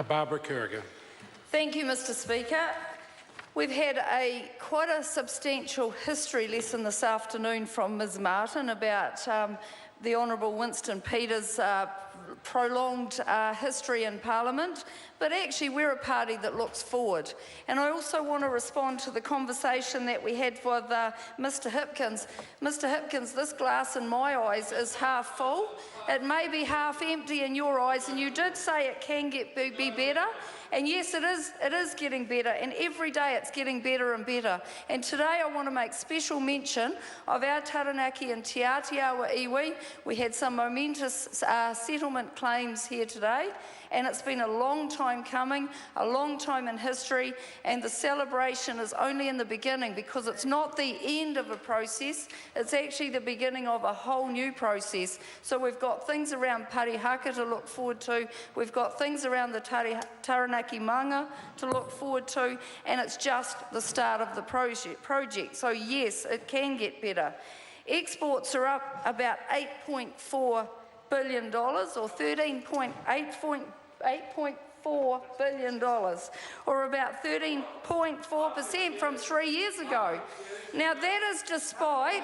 Barbara Kerrigan. Thank you, Mr Speaker. We've had quite a substantial history lesson this afternoon from Ms Martin about the Honourable Winston Peters' prolonged history in Parliament, but actually we're a party that looks forward. And I also want to respond to the conversation that we had with Mr Hipkins. Mr Hipkins, this glass in my eyes is half full. It may be half empty in your eyes, and you did say it can be better. And yes, it is getting better, and every day it's getting better and better. And today I want to make special mention of our Taranaki and Te Atiawa iwi. We had some momentous settlement claims here today, and it's been a long time coming, a long time in history, and the celebration is only in the beginning, because it's not the end of a process, it's actually the beginning of a whole new process. So we've got things around Parihaka to look forward to, we've got things around the Taranaki manga to look forward to, and it's just the start of the project. So yes, it can get better. Exports are up about $8.4 billion, or 8.4 billion, or about 13.4% from 3 years ago. Now that is despite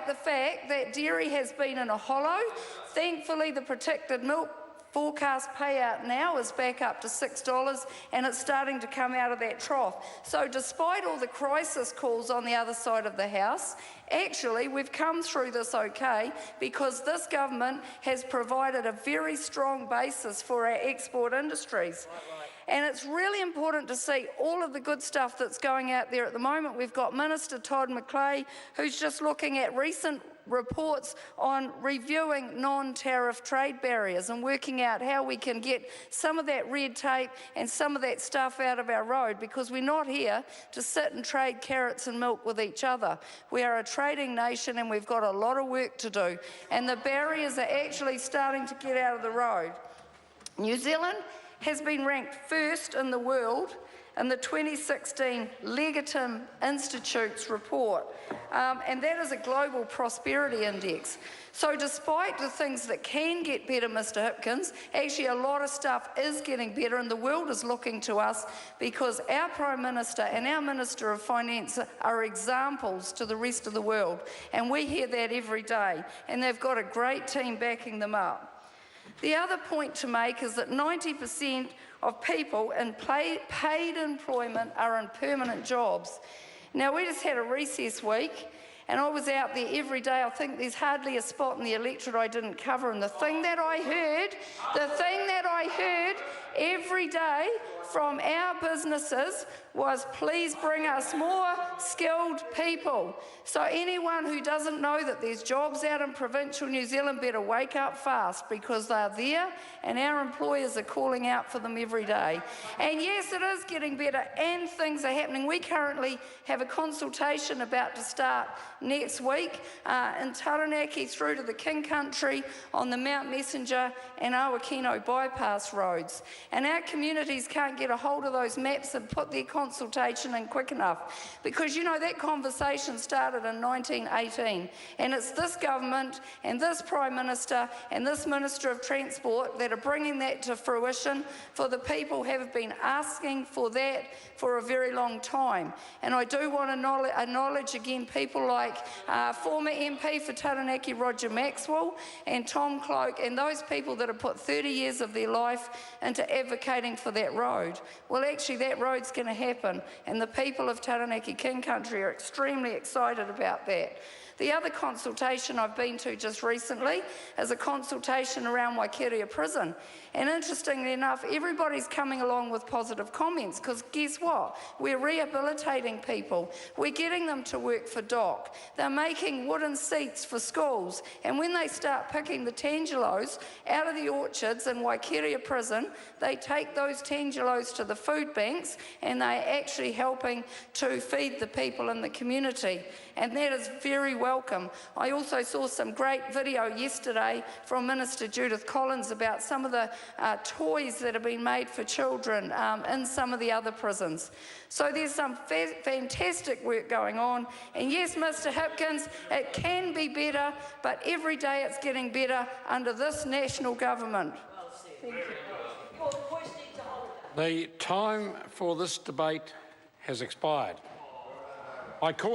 the fact that dairy has been in a hollow. Thankfully, the protected milk forecast payout now is back up to $6, and it's starting to come out of that trough. So despite all the crisis calls on the other side of the House, actually we've come through this okay, because this government has provided a very strong basis for our export industries. And it's really important to see all of the good stuff that's going out there at the moment. We've got Minister Todd McClay, who's just looking at recent reports on reviewing non-tariff trade barriers and working out how we can get some of that red tape and some of that stuff out of our road, because we're not here to sit and trade carrots and milk with each other. We are a trading nation, and we've got a lot of work to do, and the barriers are actually starting to get out of the road. New Zealand has been ranked first in the world in the 2016 Legitim Institute's report, and that is a global prosperity index. So despite the things that can get better, Mr Hipkins, actually a lot of stuff is getting better, and the world is looking to us, because our Prime Minister and our Minister of Finance are examples to the rest of the world, and we hear that every day, and they've got a great team backing them up. The other point to make is that 90% of people in paid employment are in permanent jobs. Now, we just had a recess week, and I was out there every day. I think there's hardly a spot in the electorate I didn't cover, and the thing that I heard every day from our businesses was, please bring us more skilled people. So anyone who doesn't know that there's jobs out in provincial New Zealand better wake up fast, because they're there and our employers are calling out for them every day. And yes, it is getting better and things are happening. We currently have a consultation about to start next week in Taranaki through to the King Country on the Mount Messenger and Awakino bypass roads. And our communities can't get a hold of those maps and put their consultation in quick enough, because you know that conversation started in 1918, and it's this government and this Prime Minister and this Minister of Transport that are bringing that to fruition, for the people have been asking for that for a very long time. And I do want to acknowledge again people like former MP for Taranaki Roger Maxwell and Tom Cloak, and those people that have put 30 years of their life into advocating for that road. Well, actually that road's going to happen, and the people of Taranaki King Country are extremely excited about that. The other consultation I've been to just recently is a consultation around Waikeria Prison. And interestingly enough, everybody's coming along with positive comments, because guess what? We're rehabilitating people. We're getting them to work for DOC. They're making wooden seats for schools. And when they start picking the tangelos out of the orchards in Waikeria Prison, they take those tangelos to the food banks, and they're actually helping to feed the people in the community. And that is very welcome. I also saw some great video yesterday from Minister Judith Collins about some of the toys that have been made for children in some of the other prisons. So there's some fantastic work going on. And yes, Mr Hipkins, it can be better, but every day it's getting better under this national government. Thank you. The time for this debate has expired. I call